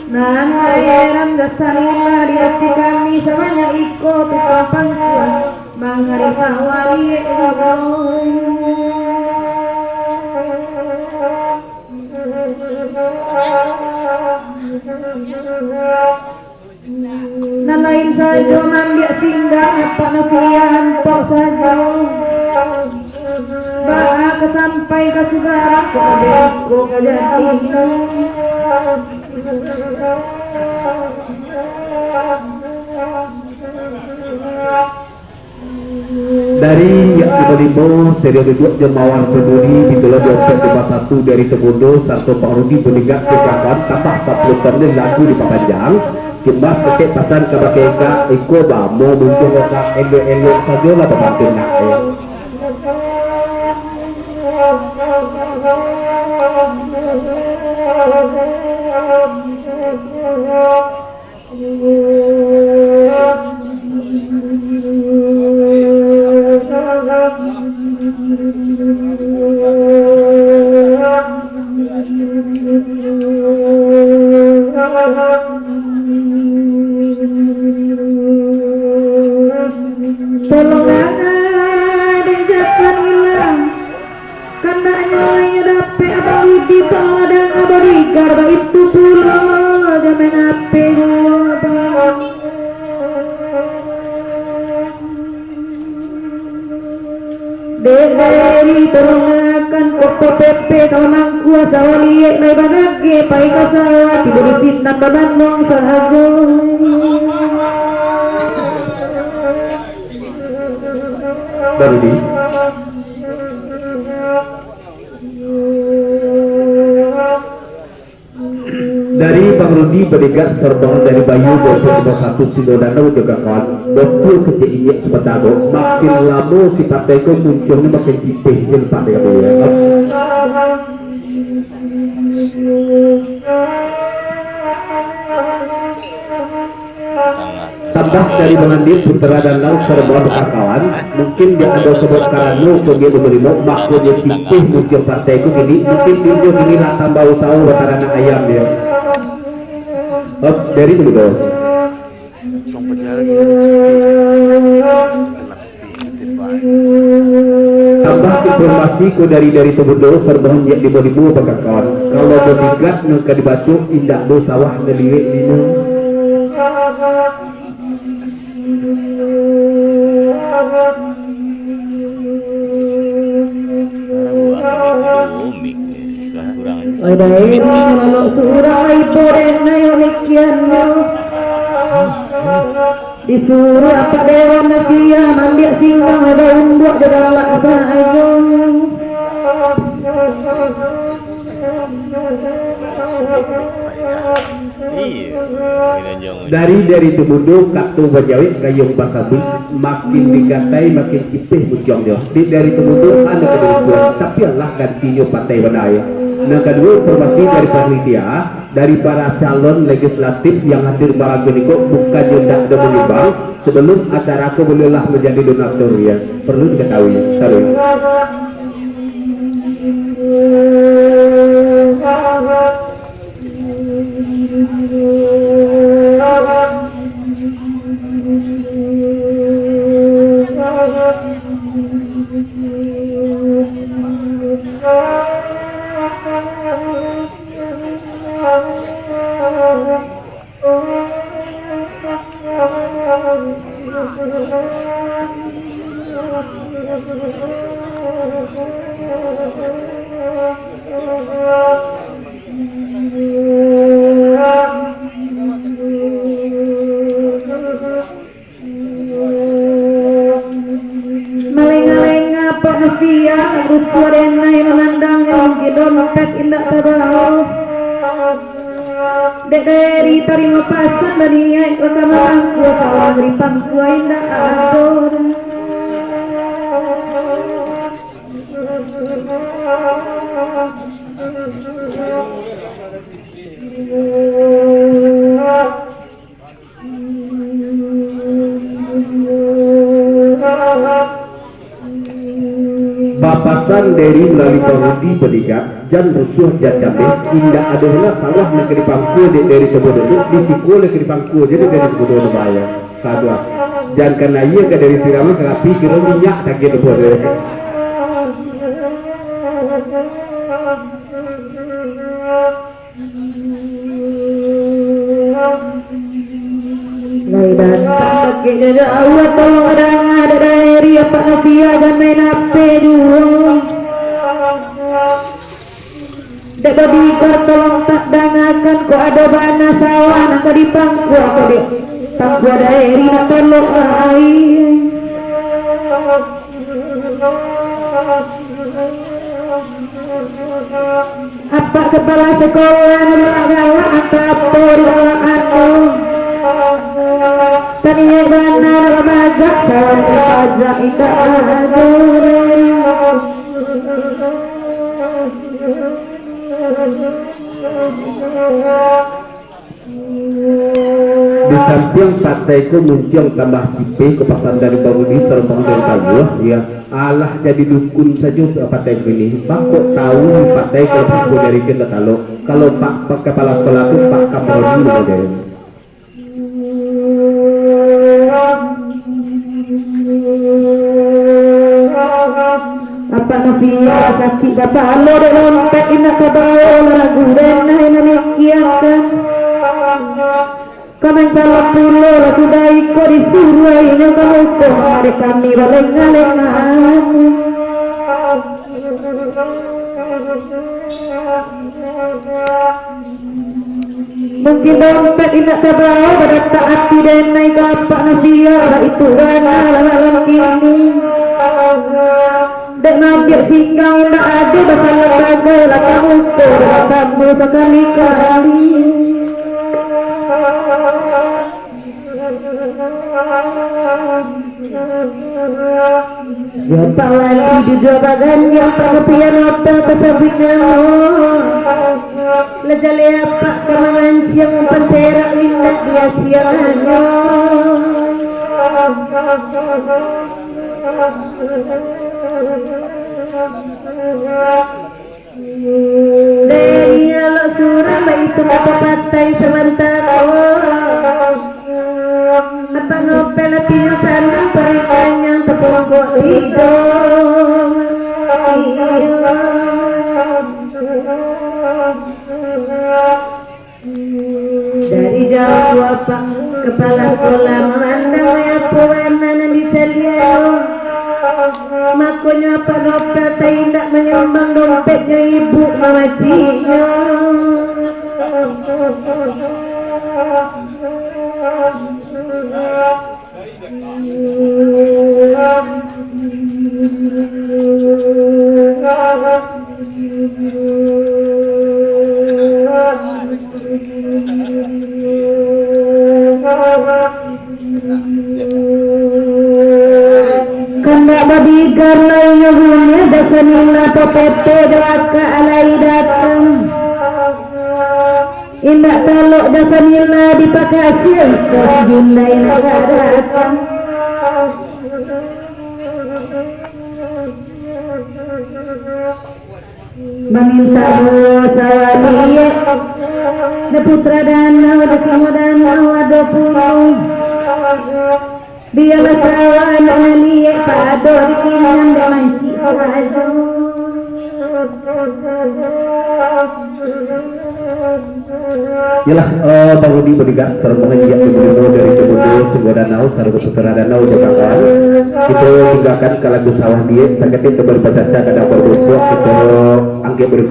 Nangairan gasalila di hati kami semuanya ikut papan kuat mengarisa wali nan lain saja mandia singgah apa nafian tok saja bah kesampai ke saudara ku adekku kejati dari yang dibolimo serial kedua Jemawan Peduli Bintolo Dompet 21 dari Tegundo Sarto Pak Rudi Peningkat Kekakan tambah 10 tonel lagu di Papanjang kimbas kekek pasan kebakeka iko bamo muncul kekak elo-elo saja lah berbantu nak Dari terungakan koko pepe kawanang kuasa waliye nai bagage pai kasawa tidur cinta babandong sahaja baru di dari Bang Rudi Peningkat Serbangan dari Bayu 21 Sidodana juga kawan betul kecilnya sepetago makin lama si partai munculnya makin cipih yang partai kamu ya tambah dari Bang Andi Putra dan Laut Serbangan kawan mungkin dia ada sebut karano sebagai pemerintah maksudnya cipih muncul partai itu gini mungkin dia gini lah tambah tahu anak ayam ya dari itu dong tambah informasi ku dari Tebudo serbahan yang dibuat pakai kawan kalau bertigas nengka dibaca indah do sawah ngeliwek minum ada ini kalau surah ibu rena yang mikiannya disuruh apa dewan nakia mandia singgah ada umbuk di dalam laksa aja dari Tebudo Katu Bajawit Kayung Pasabi makin digatai makin cipih muncungnya dari Tebudo ada kedua tapi Allah gantinya partai Badaya. Nah kedua informasi dari panitia dari para calon legislatif yang hadir barang beniko bukan tidak ada menyumbang sebelum acara aku bolehlah menjadi donatur ya perlu diketahui sorry. Dari terima pasan dari ayat kekamaan kuasa beri pangku indah ador papasan dari melalui pengundi pendidikan jan rusuh jan cabe indah adalah salah negeri pangku dari sebuah itu disiku negeri pangku jadi dari sebuah bahaya kadua dan karena ia ke dari sirama kapi kira minyak tak gitu boleh Laidan pakai ada awat tolong ada dari apa nafia dan main ape dulu. Dak babi tolong tak dangakan ko ada bana sawah nak di pangku aku dek. Pangku dari nak tolong ai. Apa kepala sekolah mengalah apa aku tadinya bana remaja saja indah di samping partaiku muncul tambah cipe ke pasar dari Bangudi serempang dari Tabuah ya Allah jadi dukun saja untuk partai ini Pak kok tahu partai kalau dari kita kalau Pak kepala sekolah itu Pak Kamarodi model apa nafia sakit dapat lo de lontek ina kabawa lagu dena ina nikiakan kamen cala pulo sudah ikut disuruh ina kamu ko hari kami balengan mungkin dompet ina kabawa pada taat tidak naik apa nafia itu gana lalang ini dan ngambil singgah tak ada masalah raga lah kamu kamu sekali-kali ya tak lagi di dua bagan yang pengepian apa kesabitnya lejale apa kemangan siang penserak minat dia siangnya dari alat surah itu apa patai sementara apa ngopel tina sana perikanya tepungkok hidung dari jauh apa kepala sekolah memandang apa warna di seliau makanya apa ngopel tidak menyumbang dompetnya ibu mamacinya kanda babi garnai nyuhunnya dasanina popete doaka alai datang indak talok dasanina dipakai hasil kejundai nagarakan meminta dosa waliye de putra danau de samo danau ada puluh biarlah kawan waliye pado dikinan dengan cik Yalah Bang Rudi berdiga serta mengiyak kemudian dari kemudian sebuah danau sarung putra danau Jakarta itu tinggalkan ke lagu sawah dia sakit itu berbaca kada berbusuk itu angke berkuih